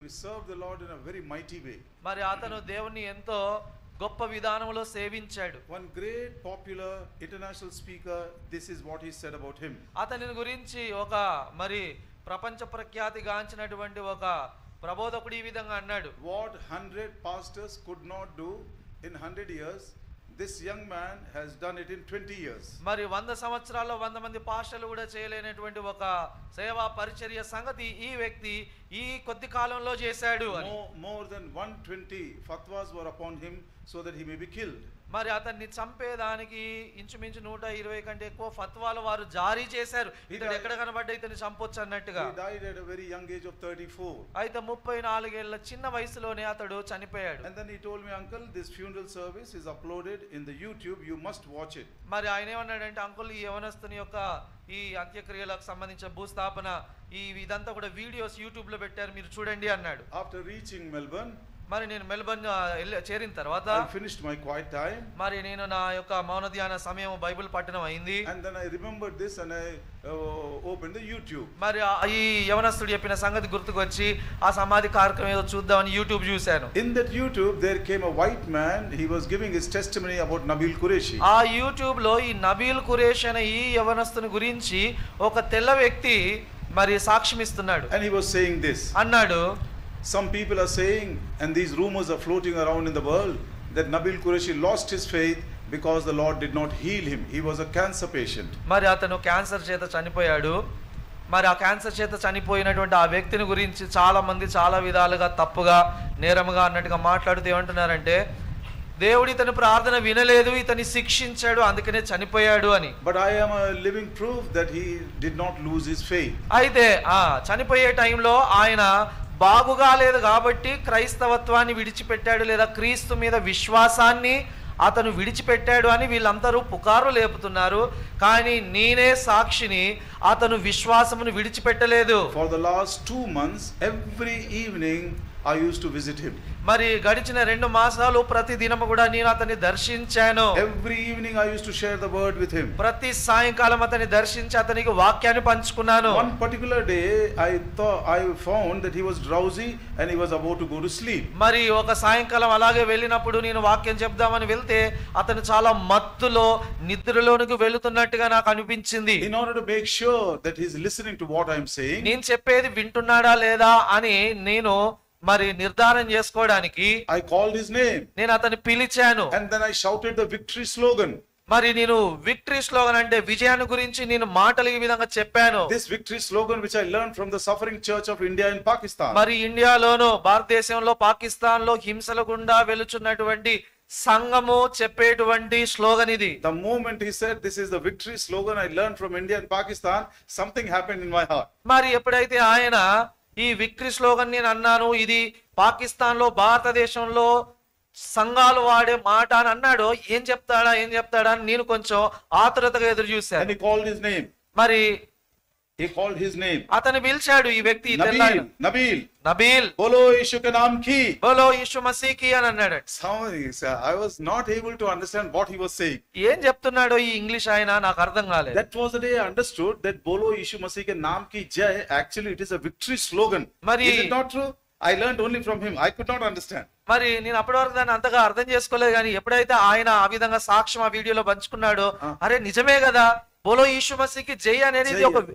served the Lord in a very mighty way. మరి అతను దేవుని ఎంతో గొప్ప విధానంలో సేవించాడు. One great popular international speaker, this is what he said about him. అతని గురించి ఒక మరి ప్రపంచ ప్రఖ్యాతి గాంచినటువంటి ఒక ప్రబోధకుడు ఈ విధంగా అన్నాడు. What 100 pastors could not do in 100 years, this young man has done it in 20 years. మరి 100 సంవత్సరాల్లో 100 మంది పాస్టర్లు కూడా చేయలేనటువంటి ఒక సేవా పరిచర్య సంగతి ఈ వ్యక్తి ఈ కొద్ది కాలంలో చేశాడు అని. More than 120 fatwas were upon him so that he may be killed. మరి అతన్ని చంపేదానికి ఇంచుమించు 120 కంటే ఎక్కువ ఫత్వాలు వారు జారీ చేశారు. ఇతడు ఎక్కడ కనబడ్డా ఇతన్ని చంపొచ్చు అన్నట్టుగా. He died at a very young age of 34. అయితే 34 ఏళ్ల చిన్న వయసులోనే అతడు చనిపోయాడు. And then he told me, uncle, this funeral service is uploaded in the YouTube, you must watch it. మరి ఆయన ఏమన్నాడంటే, అంకుల్ ఈ యవనస్తుని యొక్క ఈ అంత్యక్రియలకు సంబంధించిన భూస్థాపన ఈ ఇదంతా కూడా వీడియోస్ యూట్యూబ్ లో పెట్టారు, మీరు చూడండి అన్నాడు. After reaching Melbourne, మరి నేను మెల్బర్న్ చేరిన తర్వాత I finished my quiet time. మరి నేను నా యొక్క మౌన ధ్యాన సమయం బైబిల్ పఠనం అయింది. And then I remembered this and I opened the YouTube. మరి ఈ యవనస్తుడు చెప్పిన సంగతి గుర్తుకు వచ్చి ఆ సమాధి కార్యక్రమం ఏదో చూద్దామని యూట్యూబ్ చూశాను. In that YouTube there came a white man, he was giving his testimony about Nabil Qureshi. ఆ యూట్యూబ్ లో ఈ నబీల్ ఖురేషి అనే ఈ యవనస్తుని గురించి ఒక తెల్ల వ్యక్తి మరి సాక్ష్యం ఇస్తున్నాడు. And he was saying this. అన్నాడు, some people are saying, and these rumors are floating around in the world, that Nabil Qureshi lost his faith because the Lord did not heal him. He was a cancer patient. మరి అతను cancer చేత చనిపోయాడు. మరి ఆ cancer చేత చనిపోయినటువంటి ఆ వ్యక్తిని గురించి చాలా మంది చాలా విధాలుగా తప్పుగా నేరముగా అన్నట్టుగా మాట్లాడుతూ ఏమంటున్నారంటే, దేవుడు ఇతని ప్రార్థన వినలేదు, ఇతని శిక్షించాడు, అందుకనే చనిపోయాడు అని. But I am a living proof that he did not lose his faith. అయితే చనిపోయే టైంలో ఆయన బాగుగా లేదు కాబట్టి క్రైస్తవత్వాన్ని విడిచిపెట్టాడు, లేదా క్రీస్తు మీద విశ్వాసాన్ని అతను విడిచిపెట్టాడు అని వీళ్ళందరూ పుకారు లేపుతున్నారు. కానీ నేనే సాక్షిని, అతను విశ్వాసమును విడిచిపెట్టలేదు. For the last 2 months, every evening I used to visit him. మరి గడిచిన 2 మాసాలు ప్రతి దినము కూడా నేను అతన్ని దర్శించాను. Every evening I used to share the word with him. ప్రతి సాయంకాలం అతన్ని దర్శించి అతనికి వాక్యాన్ని పంచుకున్నాను. One particular day I found that he was drowsy and he was about to go to sleep. మరి ఒక సాయంకాలం అలాగే వెళ్ళినప్పుడు నేను వాక్యం చెప్దామని వెళ్తే అతను చాలా మత్తులో నిద్రలోనికి వెళుతున్నట్టుగా నాకు అనిపించింది. In order to make sure that he is listening to what I am saying, నేను చెప్పేది వింటున్నాడా లేదా అని నేను మరి నిర్ధారణ చేసుకోవడానికి I called his name. నేను అతన్ని పిలిచాను. And then I shouted the victory slogan. మరి నేను విక్టరీ స్లోగన్ అంటే విజయాన్ని గురించి నేను మాటలు ఈ విధంగా చెప్పాను. This victory slogan which I learned from the Suffering Church of India in Pakistan. మరి ఇండియాలోను భారతదేశంలో పాకిస్తాన్ లో హింసల గుండా వెలుచున్నటువంటి సంఘము చెప్పేటువంటి స్లోగన్ ఇది. The moment he said this is the victory slogan I learned from India and Pakistan, something happened in my heart. మరి ఎప్పుడైతే ఆయన ఈ విక్టరీ స్లోగన్ నేను అన్నాను, ఇది పాకిస్తాన్ లో భారతదేశంలో సంఘాలు వాడే మాట అని అన్నాడు, ఏం చెప్తాడా అని నేను కొంచెం ఆతురతగా ఎదురు చూశాను. And he called his name. మరి He called his name. అతను పిలిచాడు ఈ వ్యక్తి, Nabil, bolo Yishu ke naam ki. బోలో యేసు మసీహ్ కి అని అన్నాడు. I was not able to understand what he was saying. ఏం చెప్తున్నాడో ఈ ఇంగ్లీష్ ఆయన నాకు అర్థం కాలేదు. That was the day I understood that bolo Yishu Masih ke naam ki jai, actually it is a victory slogan. Is it not true? I learned only from him. I could not understand. మరి నేను అప్పటి వరకు దాన్ని అంతగా అర్థం చేసుకోలేదు, కానీ ఎప్పుడైతే ఆయన ఆ విధంగా సాక్ష్యం ఆ వీడియోలో పంచుకున్నాడో, అరే నిజమే కదా, బోలో యేసు మసీహ్ కి జై అనేది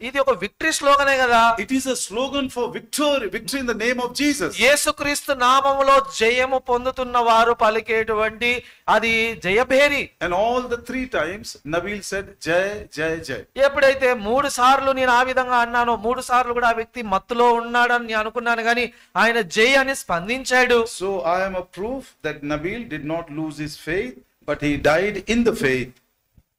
ఇది ఒక విక్టరీ స్లోగనే కదా. It is a slogan for victory in the name of Jesus. యేసుక్రీస్తు నామములో జయము పొందుతున్న వారు పలికేటువంటి అది Jayabheri. And all the 3 times Nabil said jai jai jai. ఎప్పుడైతే 3 సార్లు నేను ఆ విధంగా అన్నానో, 3 సార్లు కూడా ఆ వ్యక్తి మత్తులో ఉన్నాడని నేను అనుకున్నాను, కానీ ఆయన జై అని స్పందించాడు. So I am a proof that Nabil did not lose his faith, but he died in the faith.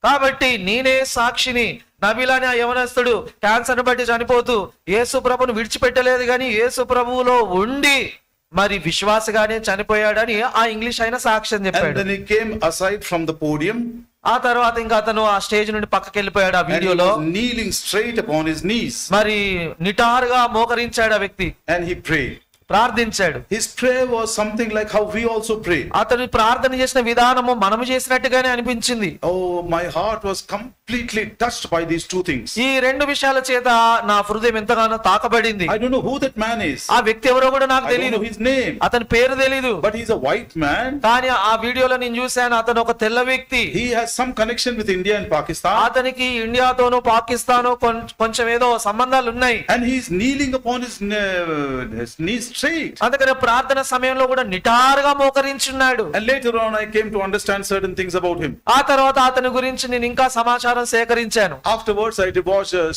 కాబట్టి నేనే సాక్షిని, నబీల్ అనే ఆ యవనస్తుడు క్యాన్సర్ బట్టి చనిపోతూ యేసు ప్రభువును విడిచిపెట్టలేదు, కానీ యేసు ప్రభువులో ఉండి మరి విశ్వాసగానే చనిపోయాడని ఆ ఇంగ్లీష్ ఆయన సాక్ష్యం చెప్పాడు. And then he came aside from the podium. ఆ తర్వాత ఇంకా అతను ఆ స్టేజ్ నుండి పక్కకి వెళ్ళిపోయాడు. ఆ వీడియోలో kneeling straight upon his knees. మరి నిటారుగా మోకరించాడు ఆ వ్యక్తి. And he prayed. ప్రార్థించాడు. His prayer was something like how we also pray. అతను ప్రార్థన చేసిన విధానము మనము చేసినట్టుగానే అనిపించింది. Oh, my heart was completely touched by these two things. ఈ రెండు విషయాల చేత నా హృదయం ఎంతగానో తాకబడింది. I don't know who that man is. ఆ వ్యక్తి ఎవరో కూడా నాకు I don't తెలియదు. know his name. అతని పేరు తెలియదు. But he's a white man. కానీ ఆ వీడియోలో నేను చూశాను, అతను ఒక తెల్ల వ్యక్తి. He has some connection with India and Pakistan. అతనికి ఇండియాతోనూ పాకిస్తాను కొంచెం ఏదో సంబంధాలు ఉన్నాయి. And he's kneeling upon his knees straight. అందుకని ప్రార్థన సమయంలో కూడా నిటారుగా మోకరించున్నాడు. And later on I came to understand certain things about him. ఆ తర్వాత అతని గురించి నేను ఇంకా సమాచారం సేకరించాను. Afterwards I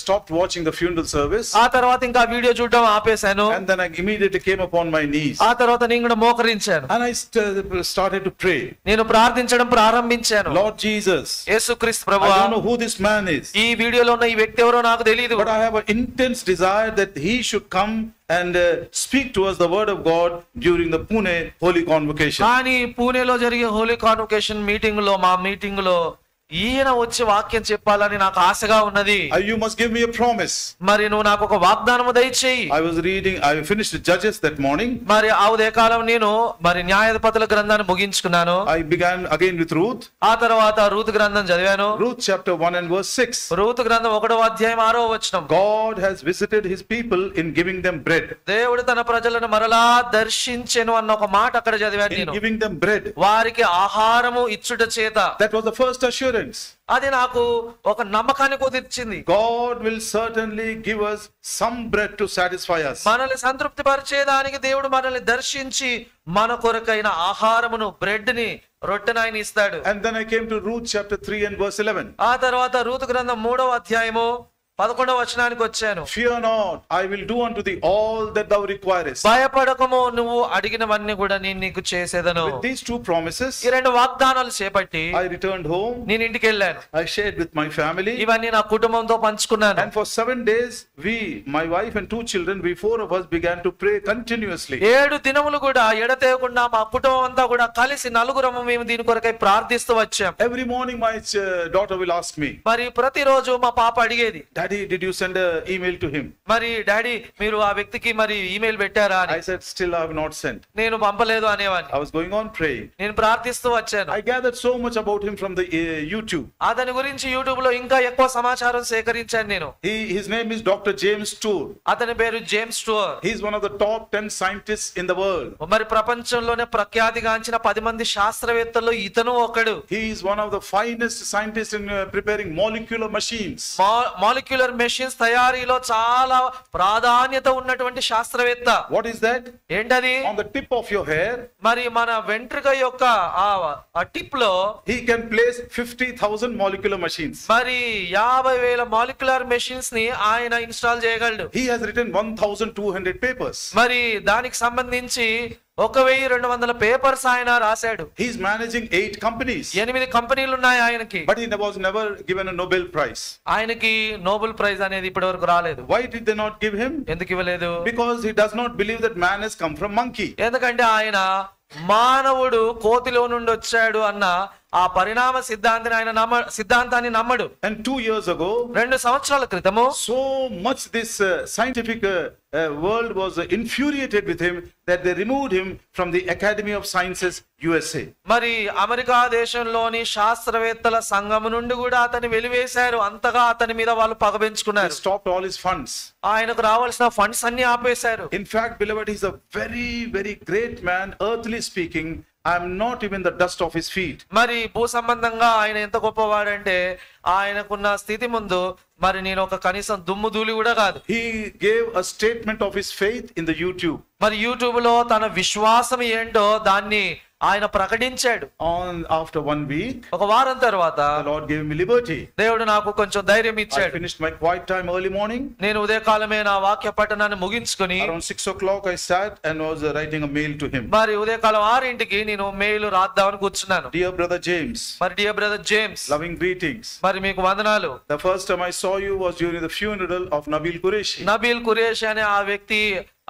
stopped watching the funeral service. ఆ తర్వాత ఇంకా వీడియో చూడడం ఆపేశాను. And then I immediately came upon my knees. ఆ తర్వాత నేను కూడా మోకరించాను. And I started to pray. నేను ప్రార్థించడం ప్రారంభించాను. Lord Jesus, యేసుక్రీస్తు I ప్రభువా, don't know who this man is. ఈ వీడియోలో ఉన్న ఈ వ్యక్తి ఎవరో నాకు తెలియదు. But I have an intense desire that he should come and speak to us the word of God during the Pune Holy Convocation. కానీ పూణేలో జరిగే హోలీ కాన్వకేషన్ మా మీటింగ్ లో ఈయన వచ్చి వాక్యం చెప్పాలని నాకు ఆశగా ఉన్నది. You must give me a promise. మరి నువ్వు నాకు ఒక వాగ్దానము దయచేయి. I finished Judges that morning. మరి ఆ ఉదయకాలం నేను న్యాయాధిపతుల గ్రంథాన్ని ముగించుకున్నాను. I began again with Ruth. ఆ తర్వాత రూతు గ్రంథం చదివాను. Ruth chapter 1 and verse 6. Ruth గ్రంథం 1వ అధ్యాయం 6వ వచనం. God has visited his people in giving them bread. దేవుడు తన ప్రజలను మరలా దర్శించెను అన్న ఒక మాట అక్కడ చదివాను నేను. In giving them bread. వారికి ఆహారము ఇచ్చుట చేత. That was the first assurance. అది నాకు ఒక నమ్మకాన్ని కుదిర్చింది. God will certainly give us some bread to satisfy us. మనల్ని సంతృప్తి పరిచేదానికి దేవుడు మనల్ని దర్శించి మన కొరకైన ఆహారమును, బ్రెడ్ ని, రొట్టెని ఆయన ఇస్తాడు. And then I came to Ruth chapter 3 and verse 11. ఆ తర్వాత రూతు గ్రంథం 3వ అధ్యాయము 11వ వచనానికి వచ్చాను. Fear not, I will do unto thee all that thou requirest. భయపడకము, నువ్వు అడిగినవన్నీ కూడా నేను నీకు చేసేదను. With these two promises, ఈ రెండు వాగ్దానాలు చేపట్టి I returned home. నేను ఇంటికి వెళ్ళాను. I shared with my family. ఇవన్నీ నా కుటుంబంతో పంచుకున్నాను. And for 7 days, my wife and 2 children, we 4 of us began to pray continuously. 7 దినములు కూడా ఎడతెగకుండా మా కుటుంబం అంతా కూడా కలిసి నలుగురము మేము దీని కొరకై ప్రార్థిస్తూ వచ్చాం. Every morning my daughter will ask me, మరి ప్రతిరోజు మా పాప అడిగేది, Daddy, did you send an email to him? మరి డాడీ మీరు ఆ వ్యక్తికి మరి ఈమెయిల్ పెట్టారా అని. I said, still I have not sent. నేను పంపలేదు అనేవాడిని. I was going on praying. నేను ప్రార్థిస్తూ వచ్చాను. I gathered so much about him from the YouTube. అతని గురించి యూట్యూబ్ లో ఇంకా ఎక్కువ సమాచారం సేకరించాను నేను. His name is Dr. James Tour. అతని పేరు James tour. He is one of the top 10 scientists in the world. మరి ప్రపంచంలోనే ప్రఖ్యాతిగాంచిన 10 మంది శాస్త్రవేత్తల్లో ఇతను ఒకడు. He is one of the finest scientists in preparing molecular machines. Molecular machines తయారీలో చాలా ప్రాధాన్యత ఉన్నటువంటి శాస్త్రవేత్త. What is that? ఏంటది? On the tip of your hair, మరి మన వెంట్రుక యొక్క ఆ టిప్ లో he can place 50,000 molecular machines. మరి 50,000 మాలిక్యులర్ మెషిన్స్ ని ఆయన ఇన్స్టాల్ చేయగలడు. He has written 1,200 papers. మరి దానికి సంబంధించి 1,200 పేపర్స్ ఆయన రాశాడు. He is managing 8 companies. 8 కంపెనీలు ఉన్నాయి ఆయనకి. But he was never given a Nobel Prize. ఆయనకి నోబెల్ ప్రైజ్ అనేది ఇప్పటి వరకు రాలేదు. Why did they not give him? ఎందుకు ఇవ్వలేదు? Because he does not believe that man has come from monkey. ఎందుకంటే ఆయన మానవుడు కోతిలో నుండి వచ్చాడు అన్న ఆ పరిణామ సిద్ధాంతాన్ని నమ్మడు. And 2 years ago, 2 సంవత్సరాల క్రితము so much this scientific world was infuriated with him that they removed him from the Academy of Sciences, USA. మరి అమెరికా దేశంలోని శాస్త్రవేత్తల సంఘం నుండి కూడా అతన్ని వెలివేశారు. అంతగా అతని మీద వాళ్ళు పగబెంచుకున్నారు. They stopped all his funds. ఆయనకు రావాల్సిన ఫండ్స్ అన్ని ఆపేశారు. In fact, beloved, he is a very, very great man, earthly speaking. I am not even the dust of his feet. మరి భూ సంబంధంగా ఆయన ఎంత గొప్పవాడంటే ఆయనకున్న స్థితి ముందు మరి నేను ఒక కనీసం దుమ్ము ధూళి కూడా కాదు. He gave a statement of his faith in the YouTube. మరి యూట్యూబ్ లో తన విశ్వాసం ఏంటో దాన్ని ఆయన ప్రకటించాడు. After 1 week, ఒక వారం తర్వాత the Lord gave me liberty. దేవుడు నాకు కొంచెం ధైర్యం ఇచ్చాడు. I finished my quiet time early morning. నేను ఉదయకాలమే నా వాక్య పఠనాన్ని ముగించుకొని around 6 o'clock I sat and was writing a mail to him. మరి ఉదయకాలం 6ంటికి నేను మెయిల్ రాద్దామని కూర్చున్నాను. Dear brother James, మరి dear brother James, loving greetings. మరి మీకు వందనాలు. The first time I saw you was during the funeral of Nabil Qureshi. Nabeel Qureshi అనే ఆ వ్యక్తి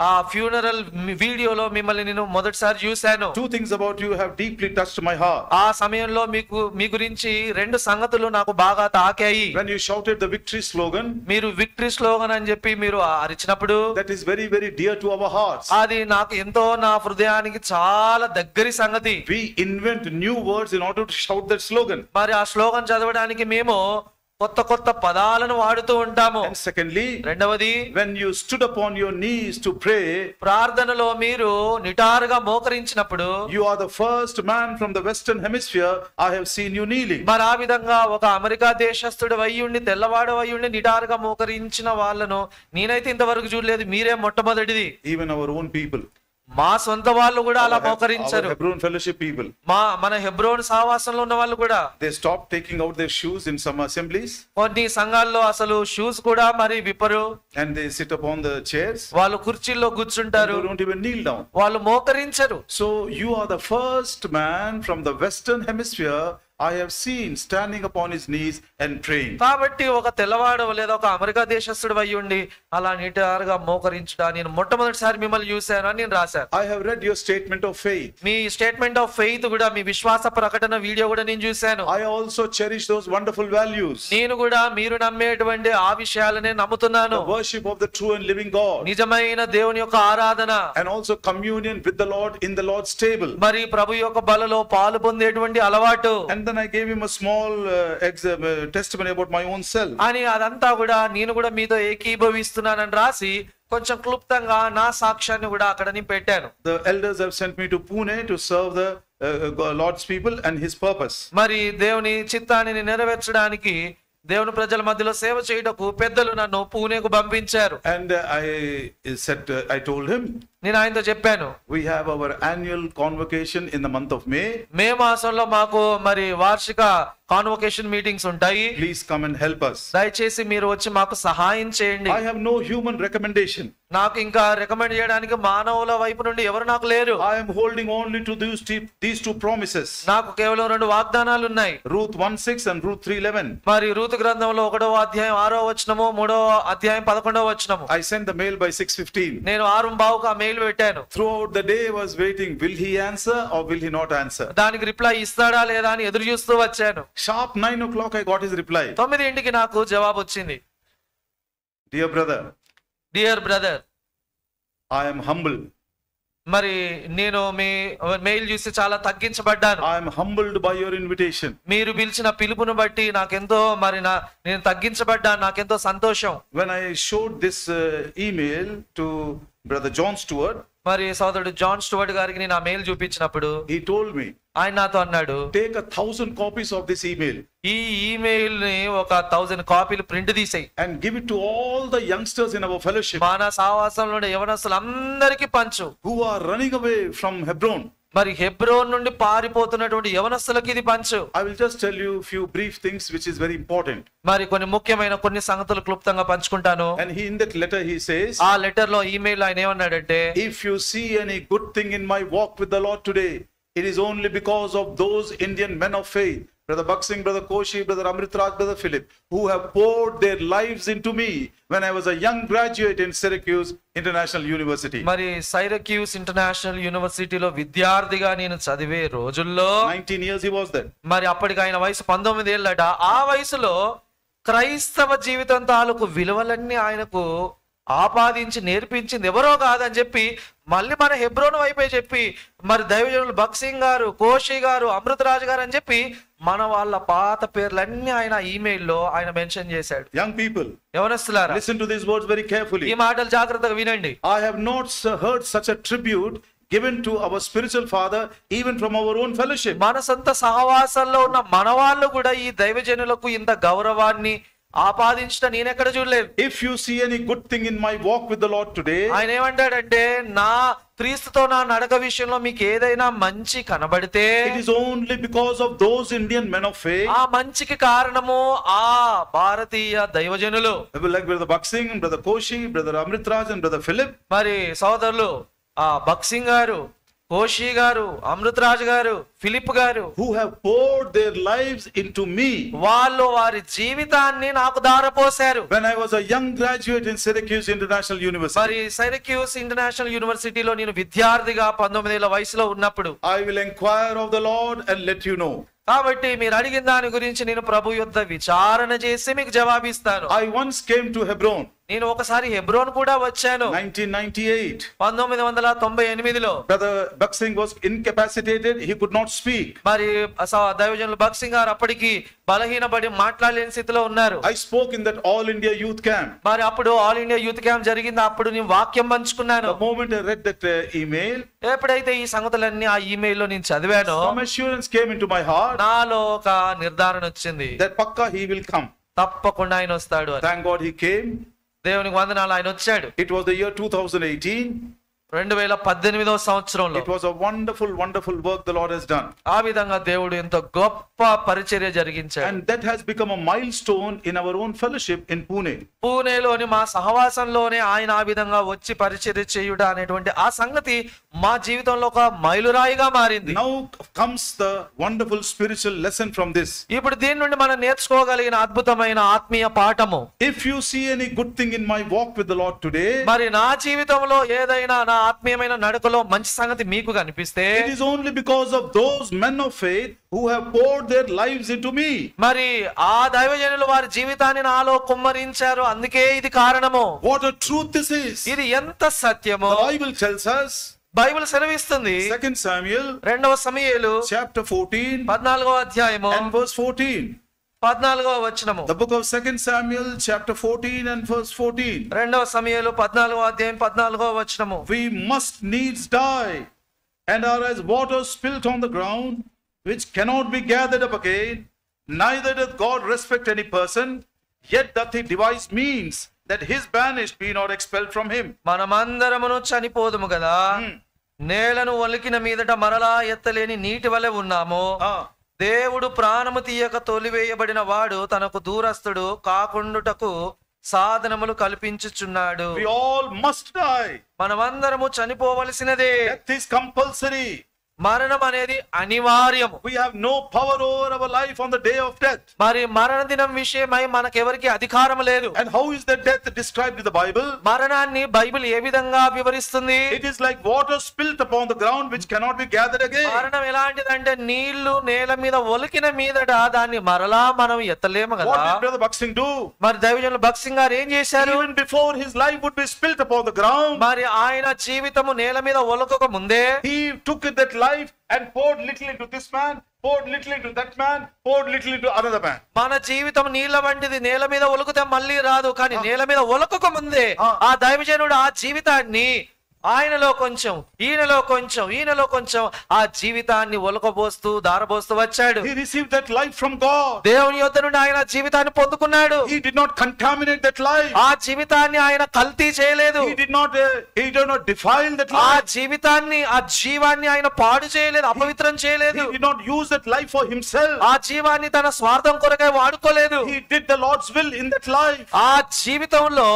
ఆ ఫ్యూనరల్ వీడియోలో మిమ్మల్ని నేను మొదటిసారి చూశాను. Two things about you have deeply touched my heart. ఆ సమయంలో మీ గురించి రెండు సంగతులు నాకు బాగా తాకాయి. When you shouted the victory slogan, మీరు విక్టరీ స్లోగన్ అని చెప్పి మీరు అరిచినప్పుడు, that is very, very dear to our hearts. అది నాకు ఎంతో నా హృదయానికి చాలా దగ్గరి సంగతి. We invent new words in order to shout that slogan. మరి ఆ స్లోగన్ చదవడానికి మేము కొత్త కొత్త పదాలను వాడుతూ ఉంటాము. And secondly, రెండవది, when you stood upon your knees to pray, ప్రార్థనలో మీరు నిటారుగా మోకరించినప్పుడు, you are the first man from the Western Hemisphere I have seen you kneeling. మరి ఆ విధంగా ఒక అమెరికా దేశస్థుడు అయ్యుండి, తెల్లవాడు అయ్యుండి నిటారుగా మోకరించిన వాళ్ళను నేనైతే ఇంతవరకు చూడలేదు. మీరే మొట్టమొదటిది. Even our own people, మా సొంత వాళ్ళు కూడా అలా our మోకరించారు. Hebron Fellowship people, మన హెబ్రోన్ సహవాసంలో ఉన్న వాళ్ళు కూడా they stopped taking out their shoes in some assemblies, కొన్ని సంఘాల్లో అసలు షూస్ కూడా మరి విప్పరు. and they sit upon the chairs. వాళ్ళు కుర్చీల్లో కూర్చుంటారు. They don't even kneel down. వాళ్ళు మోకరించరు. So you are the first man from the Western Hemisphere I have seen standing upon his knees and praying. కాబట్టి ఒక తెల్లవాడు లేదా ఒక America దేశస్థుడు అయ్యుండి అలా నిటారుగా మోకరించడా నేను మొట్టమొదటిసారి మిమ్మల్ని చూశాను అని నేను రాశాను. I have read your statement of faith. Me statement of faith కూడా, మీ విశ్వాస ప్రకటన వీడియో కూడా నేను చూశాను. I also cherish those wonderful values. నేను కూడా మీరు నమ్మేటువంటి ఆ విషయాలనే నమ్ముతున్నాను. The worship of the true and living God. నిజమైన దేవుని యొక్క ఆరాధన, And also communion with the Lord in the Lord's table. మరి ప్రభు యొక్క బలలో పాలు పొందేటువంటి అలవాటు. And then I gave him a small testimony about my own self. అని అదంతా కూడా నేను కూడా మీతో ఏకీభవిస్తున్నానని రాసి కొంచెం క్లుప్తంగా నా సాక్ష్యాన్ని కూడా అక్కడ నేను పెట్టాను. The elders have sent me to Pune to serve the Lord's people and his purpose. మరి దేవుని చిత్తాన్ని నెరవేర్చడానికి, దేవుని ప్రజల మధ్యలో సేవ చేయుటకు పెద్దలు నన్ను పూణేకు పంపించారు. And I told him, నేను ఆయనతో చెప్పాను, we have our annual convocation in the month of May. మే మాసంలో మాకు మరి వార్షిక కాన్వొకేషన్ మీటింగ్స్ ఉంటాయి. Please come and help us. దయచేసి మీరు వచ్చి మాకు సహాయం చేయండి. I have no human recommendation. నాకు ఇంకా రికమెండ్ చేయడానికి మానవుల వైపు నుండి ఎవరు నాకు లేరు. I am holding only to these two promises. నాకు కేవలం రెండు వాగ్దానాలు ఉన్నాయి. Ruth 1:6 and Ruth 3:11. మరి రూతు గ్రంథంలో 1వ అధ్యాయం 6వ వచనము, 3వ అధ్యాయం 11వ వచనము. I sent the mail by 6:15. నేను 6:15కు ఆ మెయిల్ పెట్టాను. Throughout the day I was waiting, will he answer or will he not answer? దానికి రిప్లై ఇస్తాడా లేదా అని ఎదురు చూస్తూ వచ్చాను. Sharp 9 o'clock I got his reply. 9ంటికి నాకు జవాబు వచ్చింది. Dear brother, I am humbled. మరి నేను మీ మెయిల్ చూసి చాలా తగ్గించబడ్డాను. I am humbled by your invitation. మీరు పిలిచిన పిలుపును బట్టి నాకెంతో నేను తగ్గించబడ్డాను. నాకెంతో సంతోషం. When I showed this email to brother John Stewart, మరి సోదరుడు జాన్ స్టూవర్ట్ గారికి నేను ఆ మెయిల్ చూపించినప్పుడు he told me, ఆయన నాతో అన్నాడు, take 1,000 copies of this email ఈ ఈమెయిల్ ని ఒక 1000 కాపీలు ప్రింట్ తీసేయి and give it to all the youngsters in our fellowship మన సహవాసంలో యవనస్తులందరికీ పంచు, who are running away from Hebron. మరి హెబ్రోన్ నుండి పారిపోతున్నటువంటి యవనస్తులకి ఇది పంచు. I will just tell you few brief things which is very important. మరి కొన్ని సంగతులు క్లుప్తంగా పంచుకుంటాను. And in that letter he says, ఆ లెటర్ లో ఈమెయిల్ ఆయన ఏమన్నాడంటే, if you see any good thing in my walk with the Lord today, it is only because of those Indian men of faith, Brother Buxing, Brother Koshi, Brother Amritraj, Brother Philip, who have poured their lives into me when I was a young graduate in Syracuse International University. మరి సైరక్యూస్ international యూనివర్సిటీలో విద్యార్థిగా నేను చదివే రోజుల్లో 19 years he was there. మరి అప్పటికి ఆయన వయసు 19 ఏళ్ళట. ఆ వయసులో క్రైస్తవ జీవితం తాలూకు విలువలన్నీ ఆయనకు ఆపాదించి నేర్పించింది ఎవరో కాదని చెప్పి మళ్ళీ మన హెబ్రోన్ వైపే చెప్పి, మరి దైవజనులు బక్సింగ్ గారు, కోషి గారు, అమృతరాజు గారు అని చెప్పి మన వాళ్ళ పాత పేర్లన్నీ ఆయన ఈమెయిల్లో ఆయన మెన్షన్ చేశాడు. Young people, యవనస్తులారా, listen to these words very carefully. ఈ మాటలు జాగ్రత్తగా వినండి. I have not heard such a tribute given to our spiritual father even from our own fellowship. మన సొంత సహవాసంలో ఉన్న మన వాళ్ళు కూడా ఈ దైవజనులకు ఇంత గౌరవాన్ని ఆపాదించడం నేను ఎక్కడ చూడలేదు. If you see any good thing in my walk with the Lord today, ఆయన ఏమంటాడంటే, నా క్రీస్తుతో నా నడక విషయంలో మీకు ఏదైనా మంచి కనబడితే it is only because of those Indian men of faith. ఆ మంచికి కారణము ఆ భారతీయ దైవజనులు, like Brother Buxing, Brother Koshi, Brother Amritraj and Brother Philip. మరి సోదరులు ఆ బక్సింగ్ గారు, కోషి గారు, అమృతరాజు గారు, ఫిలిప్ గారు, who have poured their lives into me. వాళ్ళు వారి జీవితాన్ని నాకు దారపోశారు. When I was a young graduate in Syracuse International University, మరి సైరక్యూస్ ఇంటర్నేషనల్ యూనివర్సిటీలో నేను విద్యార్థిగా 19 ఏళ్ల వయసులో ఉన్నప్పుడు, I will inquire of the Lord and let you know. కాబట్టి మీరు అడిగిన దాని గురించి నేను ప్రభు యొద్ద విచారణ చేసి మీకు జవాబిస్తాను. I once came to Hebron, నేను ఒకసారి హెబ్రోన్ కూడా వచ్చాను 1998. 1998లో. Brother Buxing was incapacitated, he could not speak. మరి దైవజనులు భక్సింగ్ గారు అప్పటికి బలహీనపడి మాట్లాడలేని స్థితిలో ఉన్నారు. I spoke in that All India Youth Camp. మరి అప్పుడు ఆల్ ఇండియా యూత్ క్యాంప్ జరిగింది. అప్పుడు నేను వాక్యం పంచుకున్నాను. The moment I read that email, ఎప్పుడైతే ఈ సంగతులన్నీ ఆ ఇమెయిల్ లో నేను చదివానో, some assurance came into my heart నాలో ఒక నిర్ధారణ వచ్చింది, that pakka he will come. తప్పకుండా ఆయన వస్తాడు అని. Thank God he came. దేవునికి వందనాలు, ఆయన వచ్చాడు. It was the year 2018. 2018వ సంవత్సరంలో. It was a wonderful work the Lord has done. ఆ విధంగా దేవుడు ఎంతో గొప్ప పరిచర్య జరిగించాడు. And that has become a milestone in our own fellowship in Pune. పూణేలోని మా సహవాసంలోనే ఆయన ఆ విధంగా వచ్చి పరిచర్య చేయుట అనేటువంటి ఆ సంగతి మా జీవితంలో ఒక మైలురాయిగా మారింది. Now comes the wonderful spiritual lesson from this. ఇప్పుడు దీని నుండి మనం నేర్చుకోగలిగిన అద్భుతమైన ఆత్మీయ పాఠము. If you see any good thing in my walk with the Lord today, మరి నా జీవితంలో ఏదైనా నా ఆత్మీయమైన నడకలో మంచి సంగతి మీకు కనిపిస్తే, it is only because of those men of faith who have poured their lives into me. మరి ఆ దైవజనులు వారి జీవితాన్ని నాలో కుమ్మరించారు, అందుకే ఇది కారణము. What a truth this is. ఇది ఎంత సత్యమో The Bible tells us, Bible సెలవిస్తుంది. 2 Samuel 2వ సమూయేలు chapter 14 14వ అధ్యాయము and verse 14. 14వ వచనము. The book of 2 Samuel chapter 14 and verse 14. 2వ సమూయేలు 14వ అధ్యాయం 14వ వచనము. We must needs die and are as water spilt on the ground, which cannot be gathered up again. Neither doth God respect any person, yet doth he devise means that his banished be not expelled from him. మనమందరమును చనిపోదుము కదా, నేలను ఒలికిన మీదట మరలా ఎత్తలేని నీటి వలె ఉన్నాము. దేవుడు ప్రాణము తీయక తొలివేయబడిన వాడు తనకు దూరస్తుడు కాకుండుటకు సాధనములు కల్పించుచున్నాడు. We all must die. మనమందరము చనిపోవలసినదే. Death is compulsory. మరణం అనేది అనివార్యము. We have no power over our life on the day of death. మరి మరణ దినం విషయమై మనకెవరికి అధికారం లేదు. And how is that death described in the Bible? మరణాన్ని బైబిల్ ఏ విధంగా వివరిస్తుంది? It is like water spilt upon the ground which cannot be gathered again. మరణం ఎలాంటిదంటే నీళ్లు నేల మీద ఒలికిన మీదట దాన్ని మరలా మనం ఎత్తలేము కదా. What did Brother Buxing do? మరి దైవజనులు భక్సింగ్ గారు ఏం చేశారు? Even before his life would be spilt upon the ground, మరి ఆయన జీవితము నేల మీద ఒలకక ముందే he took that life and poured little into this man, poured little into that man, poured little into another man. మన జీవితం నీళ్ల వంటిది, నేల మీద ఒలుకుతే మళ్ళీ రాదు. కానీ నేల మీద ఒలకక ముందే ఆ దైవజనుడు ఆ జీవితాన్ని ఆయనలో కొంచెం, ఈయనలో కొంచెం, ఈయనలో కొంచెం ఆ జీవితాన్ని ఒలకబోస్తూ దారబోస్తూ వచ్చాడు. He received that life from God. దేవుని యొద్ద నుండి ఆయన జీవితాన్ని పొందుకున్నాడు. He did not contaminate that life. ఆ జీవితాన్ని ఆయన కల్తీ చేయలేదు. He did not defile that ఆ life. జీవితాన్ని, ఆ జీవాన్ని ఆయన పాడు చేయలేదు, అపవిత్రం చేయలేదు. He did not use that life for himself. ఆ జీవాన్ని తన స్వార్థం కొరకై వాడుకోలేదు. He did the Lord's will in that life. ఆ జీవితంలో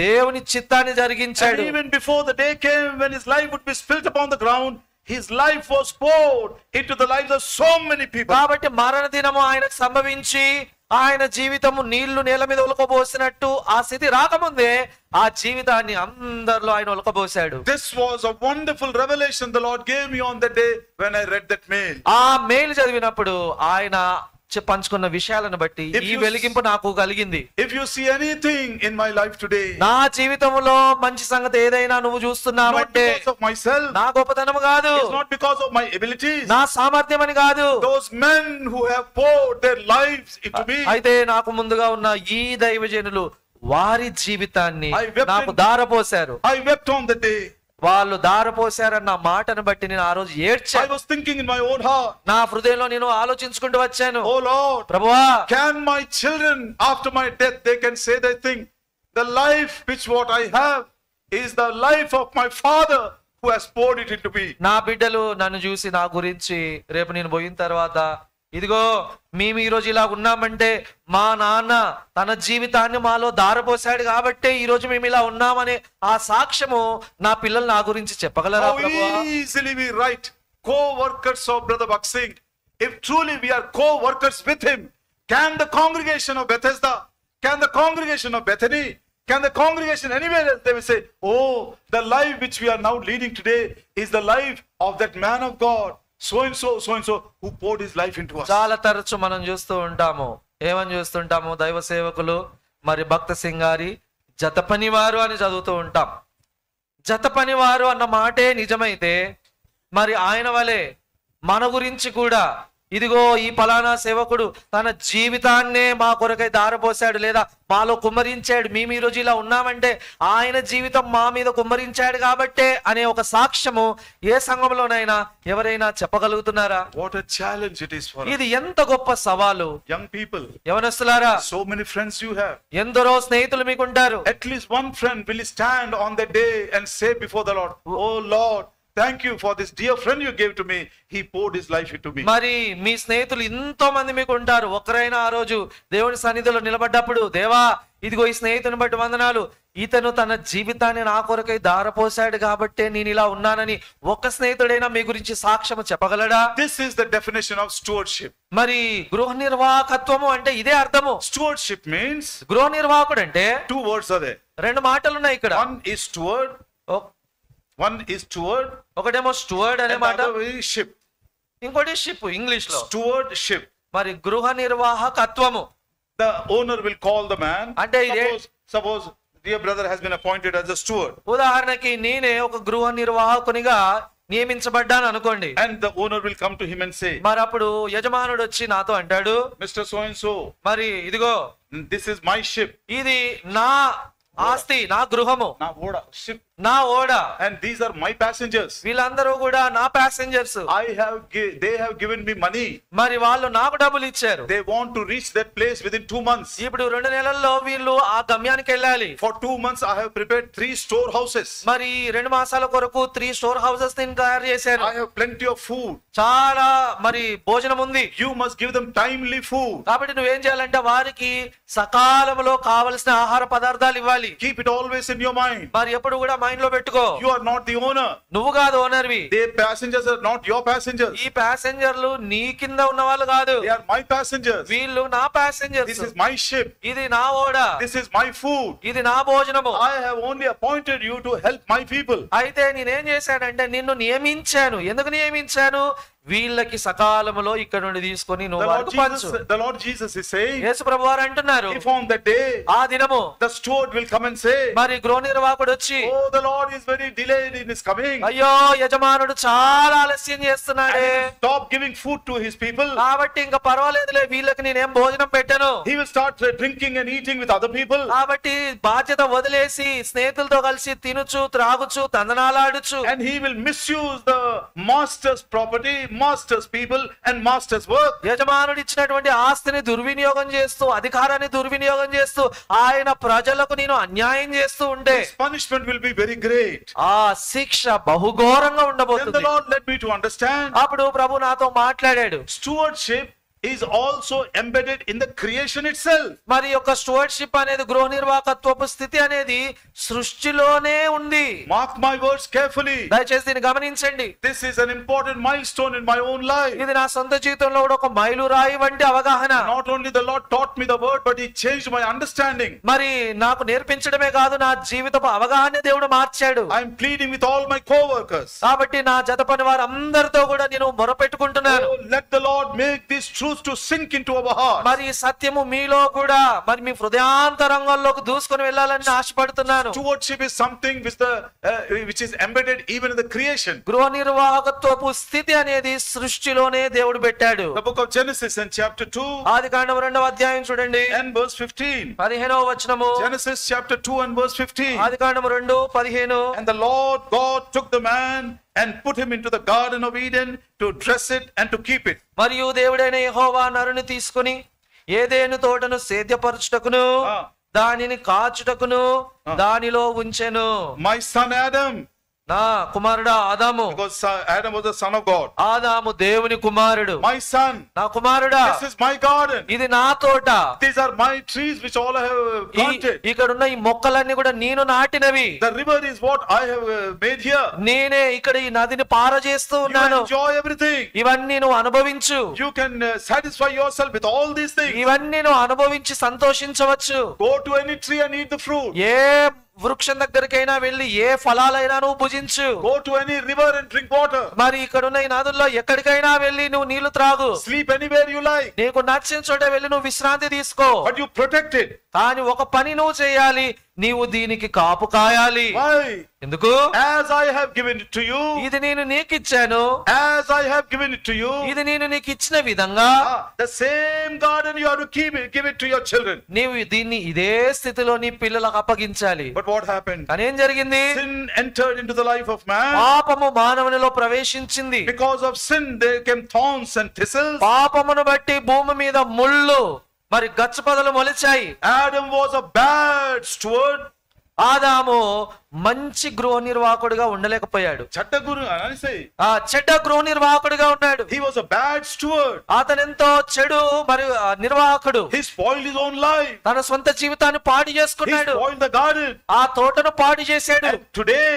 దేవుని చిత్తాన్ని జరిగించాడు. And even before the day came when his life would be spilt upon the ground, his life was poured into the lives of so many people. కాబట్టి మరణ దినము ఆయనకు సంభవించి ఆయన జీవితము నీళ్లు నేల మీద ఉలకబోసినట్టు ఆ స్థితి రాకముందే ఆ జీవితాన్ని అందరిలో ఆయన ఉలకబోసాడు. This was a wonderful revelation the Lord gave me on that day when I read that mail. ఆ మెయిల్ చదివినప్పుడు ఆయన పంచుకున్న విషయాలను బట్టి ఈ వెలిగింపు నాకు కలిగింది. If you see anything in my life today, నా జీవితంలో మంచి సంగతి ఏదైనా నువ్వు చూస్తున్నావంటే not because of myself, నా గొప్పతనం కాదు, it's not because of my abilities, నా సామర్థ్యం అని కాదు, those men who have poured their lives into me. అయితే నాకు ముందుగా ఉన్న ఈ దైవజనులు వారి జీవితాన్ని నాకు దారపోశారు. I wept on the day. వాళ్ళు దారపోశారన్న మాటను బట్టి నేను ఆ రోజు ఏడ్చాను. I was thinking in my own heart, నా హృదయంలో నేను ఆలోచించుకుంటూ వచ్చాను, oh Lord, ప్రభువా, can my children after my death they can say they think the life which what I have is the life of my father who has poured it into me. నా బిడ్డలు నన్ను చూసి నా గురించి రేపు నేను పోయిన తర్వాత ఇదిగో మేము ఈరోజు ఇలా ఉన్నామంటే మా నాన్న తన జీవితాన్ని మాలో దారపోసాడు కాబట్టే ఈ రోజు మేము ఇలా ఉన్నామనే ఆ సాక్ష్యము నా పిల్లలు నా గురించి చెప్పగలరా How ప్రభువా? easily we write co-workers of Brother Baksing. If truly we are co-workers with him, can the congregation of Bethesda, can the congregation of Bethany, can the congregation anywhere else, they will say, oh, the life which we are now leading today is the life of that man of God, so and so, who poured his life into us. చాలా తరచు మనం చూస్తూ ఉంటాము. ఏమని చూస్తుంటాము? దైవ సేవకులు మరి భక్త సింగారి జత పనివారు అని చదువుతూ ఉంటాం. జత పనివారు అన్న మాటే నిజమైతే మరి ఆయన వలె మన గురించి కూడా ఇదిగో ఈ ఫలానా సేవకుడు తన జీవితాన్నే మా కొరకై దారపోసాడు లేదా మాలో కుమ్మరించాడు, మేము ఈ రోజు ఇలా ఉన్నామంటే ఆయన జీవితం మా మీద కుమ్మరించాడు కాబట్టే అనే ఒక సాక్ష్యము ఏ సంఘంలోనైనా ఎవరైనా చెప్పగలుగుతున్నారా? What a challenge it is for us. ఇది ఎంత గొప్ప సవాలు. Young people, యవనస్తులారా, so many friends you have. ఎందరో స్నేహితులు మీకుంటారు. At least one friend will stand on that day and say before the Lord, oh Lord, thank you for this dear friend you gave to me. He poured his life into me. మరి మీ స్నేహితులు ఎంతో మంది మీకు ఉంటారు. ఒకరైనా ఆ రోజు దేవుని సన్నిధిలో నిలబడ్డప్పుడు, దేవా ఇదిగో ఈ స్నేహితుని బట్టి వందనాలు, ఇతను తన జీవితాన్ని నా కొరకై దారపోసాడు కాబట్టే నేను ఇలా ఉన్నానని ఒక్క స్నేహితుడైనా మీ గురించి సాక్ష్యం చెప్పగలడా? This is the definition of stewardship. మరి గృహ నిర్వాహకత్వము అంటే ఇదే అర్థము. Stewardship means గృహ నిర్వాహకుడు అంటే two words are there. రెండు మాటలు ఉన్నాయి ఇక్కడ. One is steward, ఒకటేమో స్టూవర్డ్ అనే and the మాట, other is ship. ఇంకోటి షిప్ ఇంగ్లీష్ లో. Stewardship. మరి గృహ నిర్వాహకత్వము The owner will call the man. అంటే Suppose dear brother has been appointed as a steward. ఉదాహరణకి నేనే ఒక గృహ నిర్వాహకునిగా నియమించబడ్డాను అనుకోండి. And the owner will come to him and say, మరి అప్పుడు యజమానుడు వచ్చి నాతో అంటాడు, Mr. So and so, మరి ఇదిగో this is my ship. ఇది నా ఆస్తి, నా గృహము, Na oda, ship. నా ఓడ, And these are my passengers. వీళ్ళందరూ కూడా నా passengers. They have given me money. మరి వాళ్ళు నాకు డబ్బులు ఇచ్చారు. They want to reach that place within 2 months. ఇప్పుడు 2 నెలల్లో వీళ్ళు ఆ గమ్యానికి వెళ్ళాలి. For 2 months I have prepared 3 storehouses. మరి 2 మాసాల కొరకు 3 స్టోర్ హౌసెస్ నేను తయారు చేశాను. I have plenty of food. చాలా మరి భోజనం ఉంది. You must give them timely food. కాబట్టి నువ్వేం చేయాలంటే వారికి సకాలంలో కావలసిన ఆహార పదార్థాలు ఇవ్వాలి. Keep it always in your mind. మరి ఎప్పుడు కూడా మైండ్ లో పెట్టుకో, You are not the owner. నువ్వు కాదు ఓనర్వి. Their passengers are not your passengers. ఈ ప్యాసింజర్లు నీ కింద ఉన్న వాళ్ళు కాదు, They are my passengers. వీళ్ళు నా This passengers. is my ship. ఇది నా ఓడ, This is my food. ఇది నా భోజనము. I have only appointed you to help my people. అయితే నేనేం చేశానంటే నిన్ను నియమించాను. ఎందుకు నియమించాను? వీళ్ళకి సకాలంలో ఇక్కడ నుండి తీసుకొని నువ్వు వారికి పంచు. The Lord Jesus is saying, యేసు ప్రభువారు అంటున్నారు, if on that day ఆ దినము the steward will come and say, మరి గృహ నిర్వాహకుడు వచ్చి, oh, the Lord is very delayed in his coming. అయ్యో యజమానుడు చాలా ఆలస్యం చేస్తున్నాడే, And he will stop giving food to his people. కాబట్టి ఇంకా పర్వాలేదులే వీళ్ళకి నేనేం భోజనం పెట్టను. He will start drinking and eating with other people. కాబట్టి బాధ్యత వదిలేసి స్నేహితులతో కలిసి తినుచు త్రాగుచు తందనాలాడుచు, And he will misuse the master's property, master's people and master's work. యజమానుడు ఇచ్చినటువంటి ఆస్తిని దుర్వినియోగం చేస్తూ, అధికారాన్ని దుర్వినియోగం చేస్తూ ఆయన ప్రజలకు నేను అన్యాయం చేస్తూ ఉంటే His punishment will be very great. ఆ శిక్ష బహుఘోరంగా Then the ఉండబోతుంది. Lord led me to understand అప్పుడు ప్రభు నాతో మాట్లాడాడు. stewardship is also embedded in the creation itself. మరి యొక్క స్టూవర్డ్షిప్ అనేది గృహ నిర్వాహకత్వపు స్థితి అనేది సృష్టిలోనే ఉంది. Mark my words carefully. దయచేసి దీన్ని గమనించండి. This is an important milestone in my own life. ఇది నా సొంత జీవితంలో కూడా ఒక మైలురాయి వంటి అవగాహన. Not only the Lord taught me the word, but he changed my understanding. మరి నాకు నేర్పించడమే కాదు, నా జీవితపు అవగాహన దేవుడు మార్చాడు. I am pleading with all my co-workers. కాబట్టి నా జత పని వారందరితో కూడా నేను మొరపెట్టుకుంటున్నాను. Oh, let the Lord make this truth to sink into our heart. మరి ఈ సత్యము మీలో కూడా మరి మీ హృదయాంతరంగంలోకి దూసుకొని వెళ్ళాలని ఆశపడుతున్నాను. Stewardship is something which is embedded even in the creation. గృహ నిర్వాహకత్వపు స్థితి అనేది సృష్టిలోనే దేవుడు పెట్టాడు. The book of Genesis and chapter 2 ఆదికాండం 2వ అధ్యాయం చూడండి, and verse 15. 15వ వచనము. Genesis chapter 2 and verse 15. Adikandam 2:15. And the Lord God took the man and put him into the garden of Eden to dress it and to keep it. మరియు దేవుడైన యెహోవా నరుని తీసుకుని ఏదెను తోటను సేద్యపరచుటకును దానిని కాచుటకును దానిలో ఉంచెను. My son Adam, నా కుమారుడా ఆదాము, because Adam was the son of God. ఆదాము దేవుని కుమారుడు. My son, నా కుమారుడా, this is my garden. ఇది నా తోట. These are my trees which all I have planted. ఇక్కడున్న ఈ మొక్కలన్నీ కూడా నేను నాటినవి. The river is what I have made here. నేనే ఇక్కడ ఈ నదిని పారజేస్తూ You ఉన్నాను. enjoy everything. ఇవన్నీ నువ్వు అనుభవించు. You can satisfy yourself with all these things. ఇవన్నీ నువ్వు అనుభవించి సంతోషించవచ్చు. Go to any tree and eat the fruit. ఏ వృక్షం దగ్గరికైనా వెళ్ళి ఏ ఫలాలైనా నువ్వు భుజించు. Go to any river and drink water. మరి ఇక్కడున్న ఈ నదుల్లో ఎక్కడికైనా వెళ్ళి నువ్వు నీళ్లు త్రాగు. Sleep anywhere you like. నీకు నచ్చిన చోట వెళ్ళి నువ్వు విశ్రాంతి తీసుకో. But you protect it. కానీ ఒక పని నువ్వు చేయాలి, నీవు దీనికి కాపు కాయాలి. Why? ఎందుకు? As I have given it to you. ఇది నేను నీకు ఇచ్చాను. As I have given it to you. ఇది నేను నీకు ఇచ్చిన విధంగా The same garden you have to give it to your children. నీవు దీన్ని ఇదే స్థితిలో నీ పిల్లలకు అప్పగించాలి. But what happened? కానీ ఏం జరిగింది? Sin entered into the life of man. పాపము మానవునిలో ప్రవేశించింది. Because of sin there came thorns and thistles. పాపమును బట్టి భూమి మీద ముళ్ళు మరి గచ్చపొదలు మొలిచాయి. Adam was a bad steward. ఆదాము మంచి గృహ నిర్వాహకుడిగా ఉండలేకపోయాడు. చెడ్డ గృహ నిర్వాహకుడిగా ఉన్నాడు. He was a bad steward. అతనెంతో చెడు మరియు నిర్వాహకుడు. He spoiled his own life. తన సొంత జీవితాన్ని పాడు చేసుకున్నాడు. He spoiled the garden. ఆ తోటను పాడు చేశాడు. And today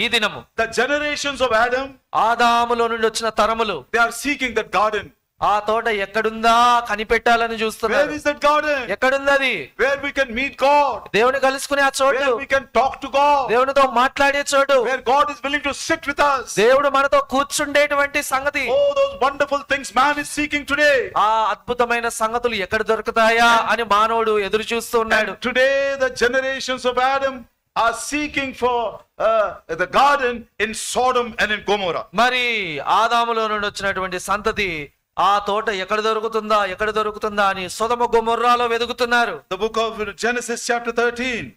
ఈ దినము the generations of Adam, ఆదాములో నుండి వచ్చిన తరములు, they are seeking that garden. ఆ తోట ఎక్కడుందా కనిపెట్టాలని చూస్తున్నారు. Where is that garden? ఎక్కడుంది అది? Where we can meet God. దేవుని కలుసుకునే ఆ చోటు. Where we can talk to God. దేవునితో మాట్లాడే చోటు. Where God is willing to sit with us. దేవుడు మనతో కూర్చుండేటువంటి సంగతి. Oh, those wonderful things man is seeking today. ఆ అద్భుతమైన సంగతులు ఎక్కడ దొరుకుతాయా అని మానవుడు ఎదురు చూస్తూ ఉన్నాడు. And today the generations of Adam are seeking for the garden in Sodom and in Gomorrah. మరి ఆదాములో నుండి వచ్చినటువంటి సంతతి ఆ తోట ఎక్కడ దొరుకుతుందా అని సొదొమ గొమొర్రాలో వెదుకుతున్నారు. The book of Genesis chapter 13.